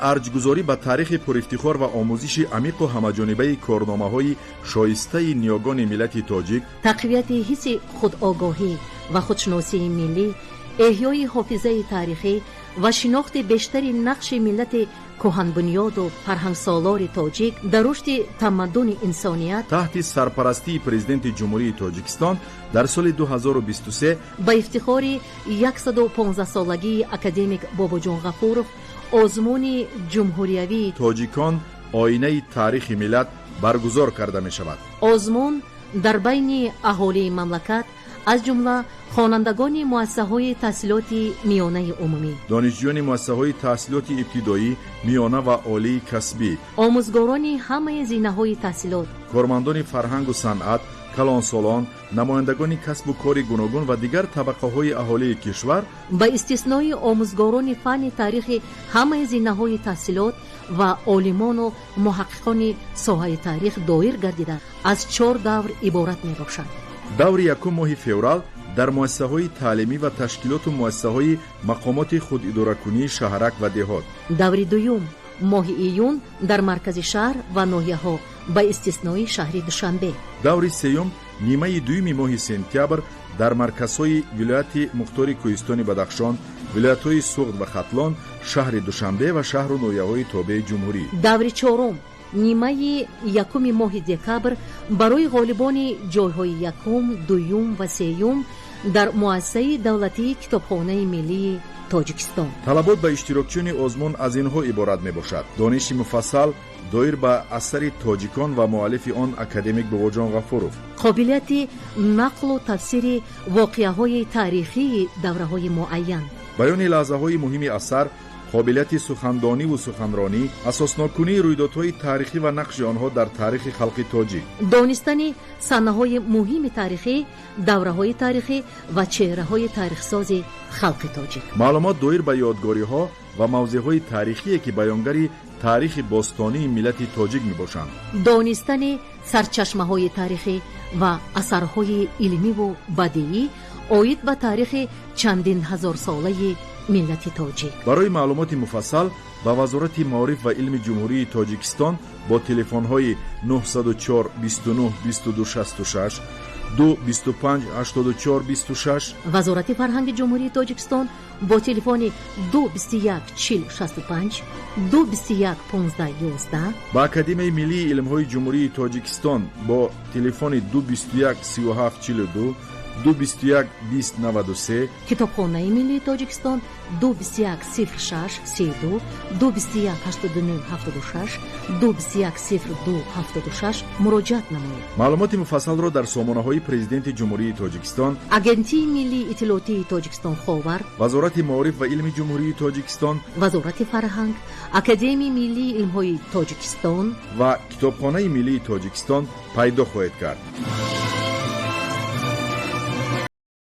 ارجگذاری به تاریخ پرافتخار و آموزش عمیق و همه‌جانبه کارنامه‌های شایسته نیاگان ملت تاجیک، تقویت حس خودآگاهی و خودشناسی ملی، احیای حافظه تاریخی و شناخت بیشتر نقش ملت کهن‌بنیاد و فرهنگسالار تاجیک در رشد تمدن انسانیت تحت سرپرستی پرزیدنت جمهوری تاجیکستان در سال 2023 با افتخار 115 سالگی اکادمیک باباجان غفورов آزمون جمهوریوی تاجیکان آینه تاریخ ملت برگزار کرده می شود. آزمون در بین اهالی مملکت از جمله خوانندگان مؤسسه‌های تحصیلات میانه عمومی، دانشجویان مؤسسه‌های تحصیلات ابتدایی، میانه و عالی کسبی، آموزگاران همه زینه‌های تحصیلات، کارمندان فرهنگ و صنعت، کلانسالان، نمایندگان کسب و کار گوناگون و دیگر طبقه‌های اهالی کشور با استثنای آموزگاران فن تاریخ همه زینه‌های تحصیلات و عالمان و محققان ساحه تاریخ دایر گردیده از 4 دور عبارت می‌باشد. دور یکم ماه فوریه در مؤسسه‌های تعلیمی و تشکیلات و مؤسسه‌های مقامات خوداداره‌کنی شهرک و دهات. دور دوم ماه ایون در مرکز شهر و ناحیه‌ها با استثنای شهر دوشنبه. دور سوم نیمه دوم ماه سپتامبر در مرکزهای ولایت مختار کوهستان بدخشان، ولایت‌های سوغد و ختلان، شهر دوشنبه و شهر و ناحیه‌های تابع جمهوری. دور چهارم نیمه یکم ماه دکبر برای غالبان جایهای یکم، دوم و سوم در مؤسسه دولتی کتابخانه ملی تاجیکستان. طلبات به اشتراکچیان آزمون از اینها عبارت می باشد: دانش مفصل دایر به اثر تاجیکان و مؤلف آن اکادمیک باباجان غفورov، قابلیت نقل و تفسیر واقعه‌های تاریخی دوره‌های معین، بیان لحظه‌های مهم اثر، قابلیت سخندانی و سخنرانی، اساسناکنی رویدادهای تاریخی و نقش آنها در تاریخ خلق تاجیک، دانستن صحنه‌های مهم تاریخی، دوره‌های تاریخی و چهره‌های تاریخ‌ساز خلق تاجیک. معلومات دایر به یادگاری‌ها و موضوعهای تاریخی که بیانگر تاریخ باستانی ملت تاجیک میباشند. دانستن سرچشمه‌های تاریخی و اثرهای علمی و بدیعی آید به تاریخ چندین هزار ساله ملت تاجیک. برای معلومات مفصل با وزارت معارف و علم جمهوری تاجیکستان با تلفن‌های 904 29 22 66 225 84 26، وزارت فرهنگ جمهوری تاجیکستان با تلفن 221 40 65 221 15 11، با اکادمی ملی علم‌های جمهوری تاجیکستان با تلفن 221 37 42 221 20 93، کتابخانه ملی تاجیکستان 221 06 32 221 89 76 221 02 76 مراجعت نمایید. معلومات مفصل را در سامانه‌های پرزیدنت جمهوری تاجیکستان، اگنتی ملی اطلاعاتی تاجیکستان خاور، وزارت معارف و علم جمهوری تاجیکستان، وزارت فرهنگ، اکادمی ملی علم‌های تاجیکستان و کتابخانه ملی تاجیکستان پیدا خواهید کرد.